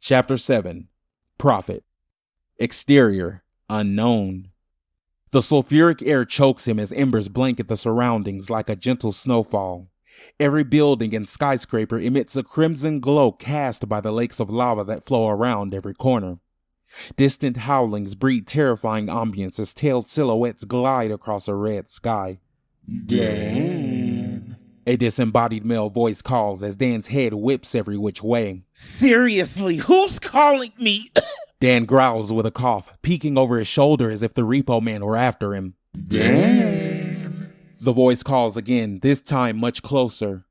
Chapter 7. Prophet. Exterior, unknown. The sulfuric air chokes him as embers blanket the surroundings like a gentle snowfall. Every building and skyscraper emits a crimson glow cast by the lakes of lava that flow around every corner. Distant howlings breed terrifying ambience as tailed silhouettes glide across a red sky. Dan. A disembodied male voice calls as Dan's head whips every which way. Seriously, who's calling me? Dan growls with a cough, peeking over his shoulder as if the repo man were after him. Dan. The voice calls again, this time much closer.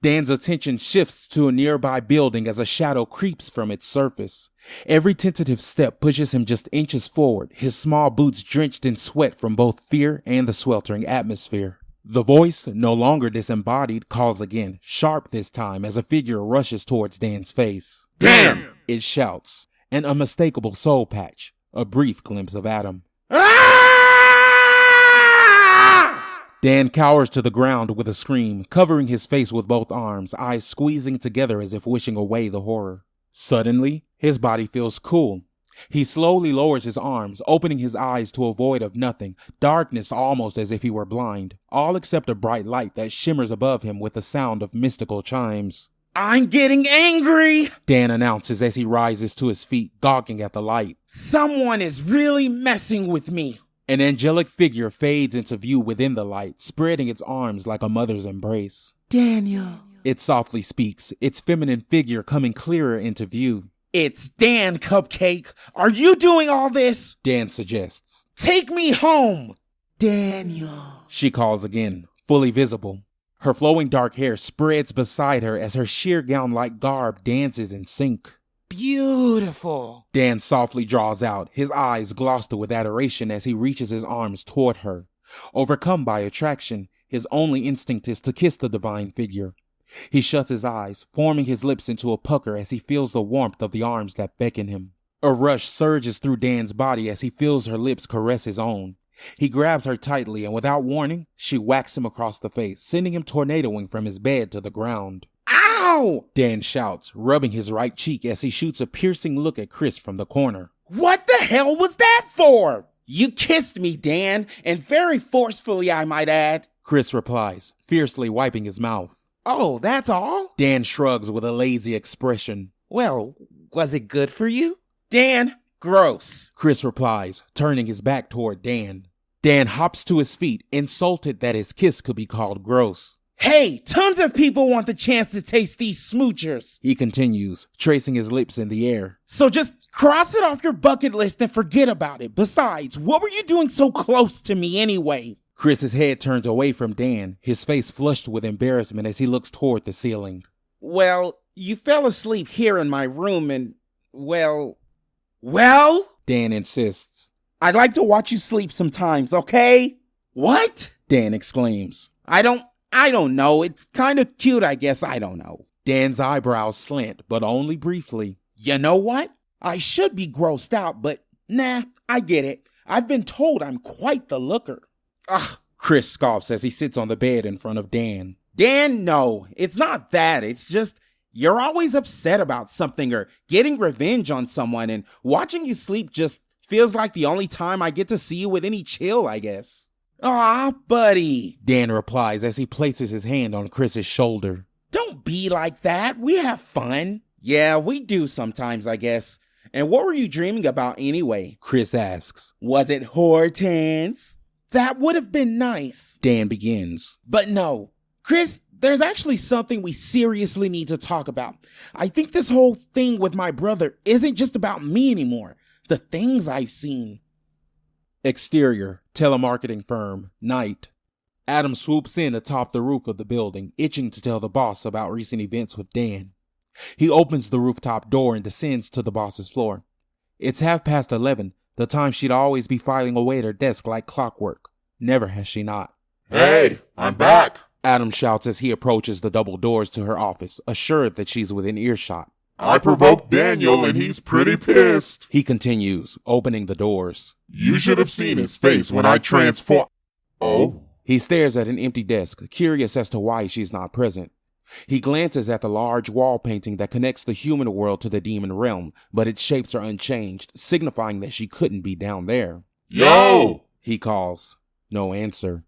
Dan's attention shifts to a nearby building as a shadow creeps from its surface. Every tentative step pushes him just inches forward, his small boots drenched in sweat from both fear and the sweltering atmosphere. The voice, no longer disembodied, calls again, sharp this time as a figure rushes towards Dan's face. Dan! It shouts, an unmistakable soul patch, a brief glimpse of Adam. Dan cowers to the ground with a scream, covering his face with both arms, eyes squeezing together as if wishing away the horror. Suddenly, his body feels cool. He slowly lowers his arms, opening his eyes to a void of nothing, darkness almost as if he were blind, all except a bright light that shimmers above him with the sound of mystical chimes. I'm getting angry, Dan announces as he rises to his feet, gawking at the light. Someone is really messing with me. An angelic figure fades into view within the light, spreading its arms like a mother's embrace. Daniel. It softly speaks, its feminine figure coming clearer into view. It's Dan, Cupcake. Are you doing all this? Dan suggests. Take me home. Daniel. She calls again, fully visible. Her flowing dark hair spreads beside her as her sheer gown-like garb dances in sync. Beautiful. Dan softly draws out, his eyes glossed with adoration as he reaches his arms toward her. Overcome by attraction, his only instinct is to kiss the divine figure. He shuts his eyes, forming his lips into a pucker as he feels the warmth of the arms that beckon him. A rush surges through Dan's body as he feels her lips caress his own. He grabs her tightly and without warning, she whacks him across the face, sending him tornadoing from his bed to the ground. Ow! Dan shouts, rubbing his right cheek as he shoots a piercing look at Chris from the corner. What the hell was that for? You kissed me, Dan, and very forcefully, I might add. Chris replies, fiercely wiping his mouth. Oh, that's all? Dan shrugs with a lazy expression. Well, was it good for you? Dan, gross. Chris replies, turning his back toward Dan. Dan hops to his feet, insulted that his kiss could be called gross. Hey, tons of people want the chance to taste these smoochers, he continues, tracing his lips in the air. So just cross it off your bucket list and forget about it. Besides, what were you doing so close to me anyway? Chris's head turns away from Dan, his face flushed with embarrassment as he looks toward the ceiling. Well, you fell asleep here in my room and, well, Dan insists. I'd like to watch you sleep sometimes, okay? What? Dan exclaims. I don't know. It's kind of cute, I guess. I don't know. Dan's eyebrows slant, but only briefly. You know what? I should be grossed out, but nah, I get it. I've been told I'm quite the looker. Ugh, Chris scoffs as he sits on the bed in front of Dan. Dan, no, it's not that. It's just you're always upset about something or getting revenge on someone, and watching you sleep just feels like the only time I get to see you with any chill, I guess. Aw, buddy, Dan replies as he places his hand on Chris's shoulder. Don't be like that. We have fun. Yeah, we do sometimes, I guess. And what were you dreaming about anyway? Chris asks. Was it Hortense? That would have been nice. Dan begins. But no. Chris, there's actually something we seriously need to talk about. I think this whole thing with my brother isn't just about me anymore. The things I've seen. Exterior, telemarketing firm, night. Adam swoops in atop the roof of the building, itching to tell the boss about recent events with Dan. He opens the rooftop door and descends to the boss's floor. It's 11:30, the time she'd always be filing away at her desk like clockwork. Never has she not. Hey, I'm back, Adam shouts as he approaches the double doors to her office, assured that she's within earshot. I provoked Daniel and he's pretty pissed, he continues, opening the doors. You should have seen his face when I transform. Oh? He stares at an empty desk, curious as to why she's not present. He glances at the large wall painting that connects the human world to the demon realm, but its shapes are unchanged, signifying that she couldn't be down there. Yo! He calls. No answer.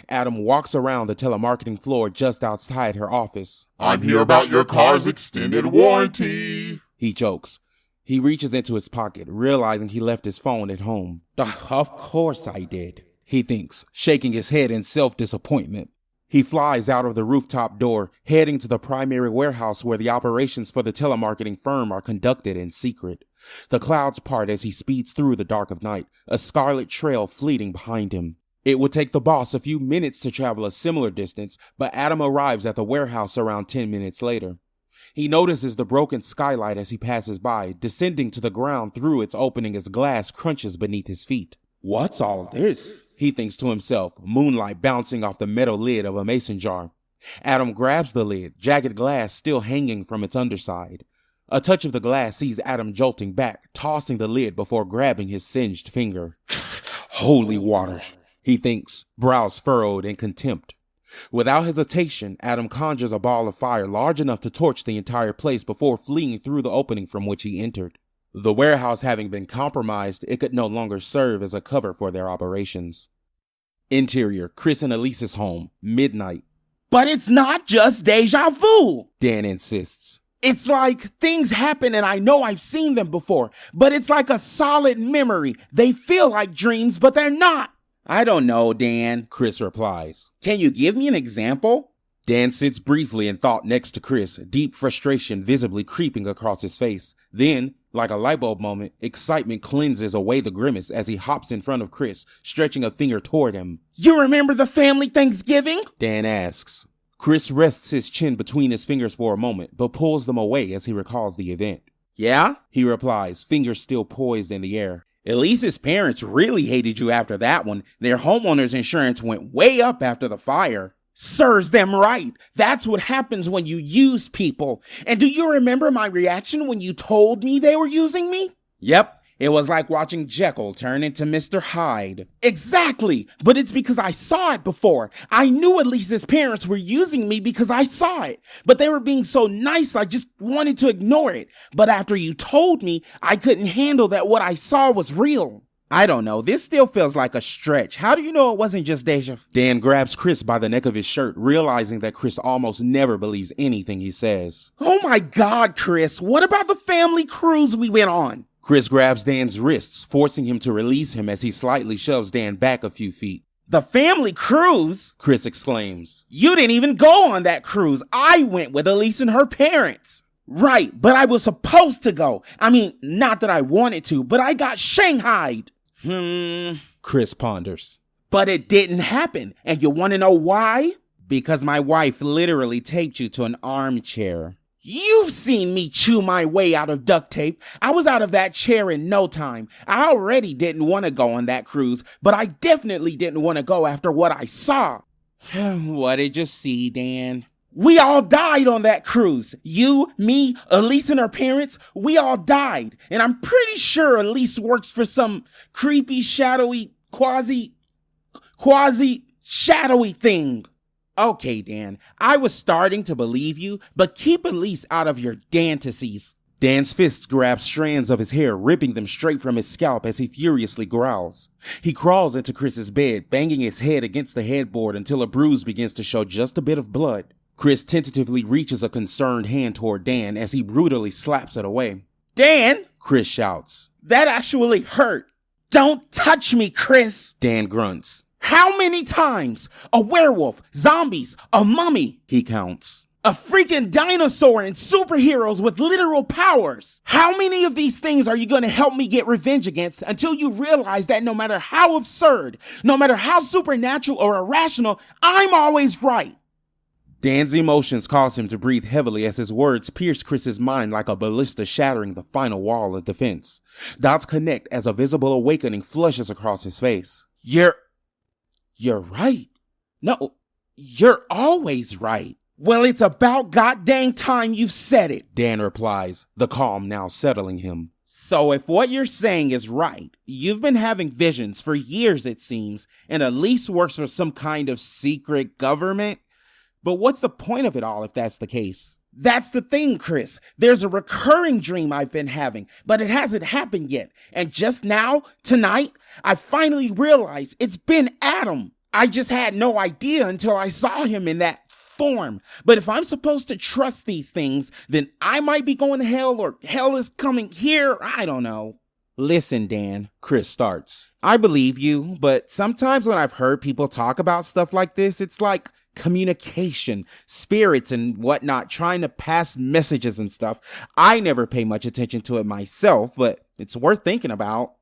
Adam walks around the telemarketing floor just outside her office. I'm here about your car's extended warranty. He jokes. He reaches into his pocket, realizing he left his phone at home. Of course I did, he thinks, shaking his head in self-disappointment. He flies out of the rooftop door, heading to the primary warehouse where the operations for the telemarketing firm are conducted in secret. The clouds part as he speeds through the dark of night, a scarlet trail fleeting behind him. It would take the boss a few minutes to travel a similar distance, but Adam arrives at the warehouse around 10 minutes later. He notices the broken skylight as he passes by, descending to the ground through its opening as glass crunches beneath his feet. What's all this? He thinks to himself, moonlight bouncing off the metal lid of a mason jar. Adam grabs the lid, jagged glass still hanging from its underside. A touch of the glass sees Adam jolting back, tossing the lid before grabbing his singed finger. Holy water, he thinks, brows furrowed in contempt. Without hesitation, Adam conjures a ball of fire large enough to torch the entire place before fleeing through the opening from which he entered. The warehouse having been compromised, it could no longer serve as a cover for their operations. Interior, Chris and Elise's home, midnight. But it's not just deja vu, Dan insists. It's like things happen and I know I've seen them before, but it's like a solid memory. They feel like dreams, but they're not. I don't know, Dan, Chris replies. Can you give me an example? Dan sits briefly in thought next to Chris, deep frustration visibly creeping across his face. Then, like a light bulb moment, excitement cleanses away the grimace as he hops in front of Chris, stretching a finger toward him. You remember the family Thanksgiving? Dan asks. Chris rests his chin between his fingers for a moment, but pulls them away as he recalls the event. Yeah? He replies, fingers still poised in the air. Elise's parents really hated you after that one. Their homeowner's insurance went way up after the fire. Serves them right. That's what happens when you use people. And do you remember my reaction when you told me they were using me? Yep. It was like watching Jekyll turn into Mr. Hyde. Exactly. But it's because I saw it before. I knew Elise's parents were using me because I saw it. But they were being so nice, I just wanted to ignore it. But after you told me, I couldn't handle that what I saw was real. I don't know. This still feels like a stretch. How do you know it wasn't just deja vu? Dan grabs Chris by the neck of his shirt, realizing that Chris almost never believes anything he says. Oh my God, Chris. What about the family cruise we went on? Chris grabs Dan's wrists, forcing him to release him as he slightly shoves Dan back a few feet. The family cruise? Chris exclaims. You didn't even go on that cruise. I went with Elise and her parents. Right, but I was supposed to go. I mean, not that I wanted to, but I got shanghaied. Chris ponders. But it didn't happen. And you want to know why? Because my wife literally taped you to an armchair. You've seen me chew my way out of duct tape. I was out of that chair in no time. I already didn't want to go on that cruise, but I definitely didn't want to go after what I saw. What did you see, Dan? We all died on that cruise. You, me, Elise and her parents, we all died. And I'm pretty sure Elise works for some creepy, shadowy, quasi-shadowy thing. Okay, Dan, I was starting to believe you, but keep Elise out of your fantasies. Dan's fists grab strands of his hair, ripping them straight from his scalp as he furiously growls. He crawls into Chris's bed, banging his head against the headboard until a bruise begins to show just a bit of blood. Chris tentatively reaches a concerned hand toward Dan as he brutally slaps it away. Dan! Chris shouts. That actually hurt. Don't touch me, Chris! Dan grunts. How many times? A werewolf, zombies, a mummy, he counts. A freaking dinosaur and superheroes with literal powers. How many of these things are you going to help me get revenge against until you realize that no matter how absurd, no matter how supernatural or irrational, I'm always right? Dan's emotions cause him to breathe heavily as his words pierce Chris's mind like a ballista shattering the final wall of defense. Dots connect as a visible awakening flushes across his face. You're right. No, you're always right. Well, it's about goddamn time you've said it, Dan replies, the calm now settling him. So if what you're saying is right, you've been having visions for years, it seems, and Elise works for some kind of secret government. But what's the point of it all if that's the case? That's the thing, Chris. There's a recurring dream I've been having, but it hasn't happened yet. And just now, tonight, I finally realized it's been Adam. I just had no idea until I saw him in that form. But if I'm supposed to trust these things, then I might be going to hell, or hell is coming here. I don't know. Listen, Dan, Chris starts. I believe you, but sometimes when I've heard people talk about stuff like this, it's like communication, spirits and whatnot, trying to pass messages and stuff. I never pay much attention to it myself, but it's worth thinking about.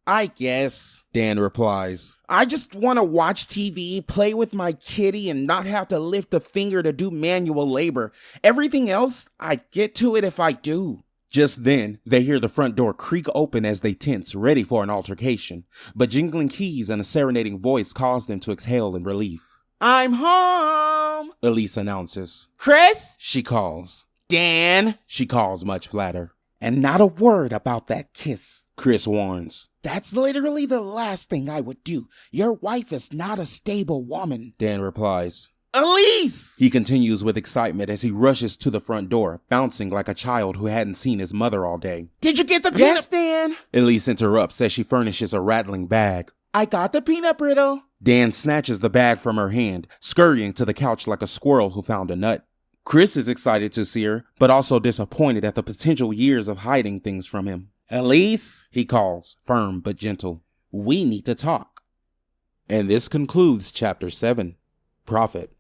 I guess, Dan replies. I just want to watch TV, play with my kitty, and not have to lift a finger to do manual labor. Everything else, I get to it if I do. Just then, they hear the front door creak open as they tense, ready for an altercation. But jingling keys and a serenading voice cause them to exhale in relief. I'm home, Elise announces. Chris, She calls. Dan, She calls much flatter. and not a word about that kiss. Chris warns. That's literally the last thing I would do. Your wife is not a stable woman. Dan replies. Elise! He continues with excitement as he rushes to the front door, bouncing like a child who hadn't seen his mother all day. Did you get the Yes, Dan? Elise interrupts as she furnishes a rattling bag. I got the peanut brittle. Dan snatches the bag from her hand, scurrying to the couch like a squirrel who found a nut. Chris is excited to see her, but also disappointed at the potential years of hiding things from him. Elise, He calls, firm but gentle. we need to talk. And this concludes Chapter 7, Prophet.